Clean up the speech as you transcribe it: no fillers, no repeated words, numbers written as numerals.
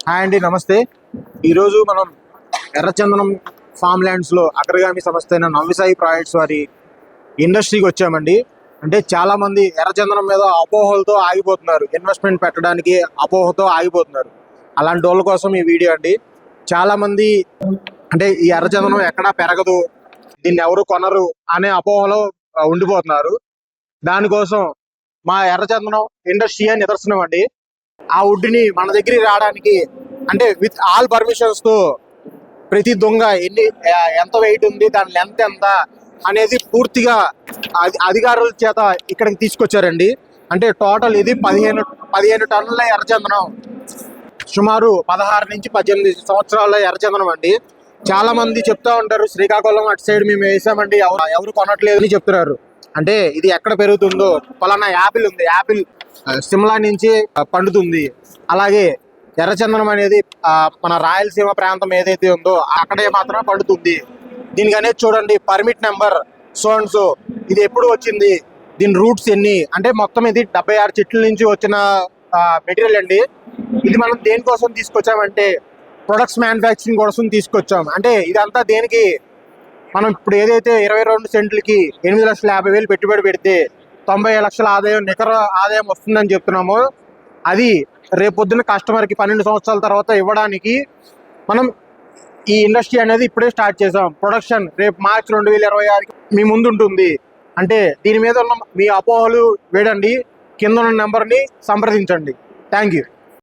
Hi అండి, నమస్తే. ఈరోజు మనం ఎర్రచందనం ఫామ్ ల్యాండ్స్లో అగ్రగామి సంస్థ అయిన నవ్యసాయి ప్రాజెక్ట్స్ వారి ఇండస్ట్రీకి వచ్చామండి. అంటే చాలామంది ఎర్రచందనం మీద అపోహలతో ఆగిపోతున్నారు, ఇన్వెస్ట్మెంట్ పెట్టడానికి అపోహతో ఆగిపోతున్నారు. అలాంటి వాళ్ళ కోసం ఈ వీడియో అండి. చాలామంది అంటే ఈ ఎర్రచందనం ఎక్కడా పెరగదు, దీన్ని ఎవరు కొనరు అనే అపోహలో ఉండిపోతున్నారు. దానికోసం మా ఎర్రచందనం ఇండస్ట్రీ నిదర్శనం అండి. ఆ వుడ్ని మన దగ్గరికి రావడానికి అంటే విత్ ఆల్ పర్మిషన్స్ తో ప్రతి దొంగ ఎంత వెయిట్ ఉంది, దాని లెంత్ ఎంత అనేది పూర్తిగా అధికారుల చేత ఇక్కడికి తీసుకొచ్చారండి. అంటే టోటల్ ఇది 15 టన్నుల ఎర్రచందనం, సుమారు 16 నుంచి 18 సంవత్సరాల ఎర్రచందనం అండి. చాలా మంది చెప్తా ఉంటారు, శ్రీకాకుళం అటు సైడ్ మేము వేసామండి, ఎవరు కొనట్లేదు అని చెప్తున్నారు. అంటే ఇది ఎక్కడ పెరుగుతుందో, పలానా యాపిల్ ఉంది, యాపిల్ సిమ్లా నుంచి పండుతుంది. అలాగే ఎర్రచందనం అనేది మన రాయలసీమ ప్రాంతం ఏదైతే ఉందో అక్కడే మాత్రం పండుతుంది. దీనికి అనేది చూడండి, permit number so and so, ఇది ఎప్పుడు వచ్చింది, దీని రూట్స్ ఎన్ని, అంటే మొత్తం ఇది 76 చెట్ల నుంచి వచ్చిన మెటీరియల్ అండి. ఇది మనం దేనికోసం తీసుకొచ్చామంటే ప్రొడక్ట్స్ మ్యానుఫ్యాక్చరింగ్ కోసం తీసుకొచ్చాం. అంటే ఇదంతా దేనికి, మనం ఇప్పుడు ఏదైతే 22 సెంట్లకి 8,50,000 పెట్టుబడి పెడితే 90 లక్షల ఆదాయం, నికర ఆదాయం వస్తుందని చెప్తున్నామో, అది రేపొద్దున కస్టమర్కి 12 సంవత్సరాల తర్వాత ఇవ్వడానికి మనం ఈ ఇండస్ట్రీ అనేది ఇప్పుడే స్టార్ట్ చేసాం. ప్రొడక్షన్ రేపు మార్చి 2026కి మీ ముందు ఉంటుంది. అంటే దీని మీద ఉన్న మీ అపోహలు వేడండి, కింద ఉన్న నెంబర్ని సంప్రదించండి. Thank you.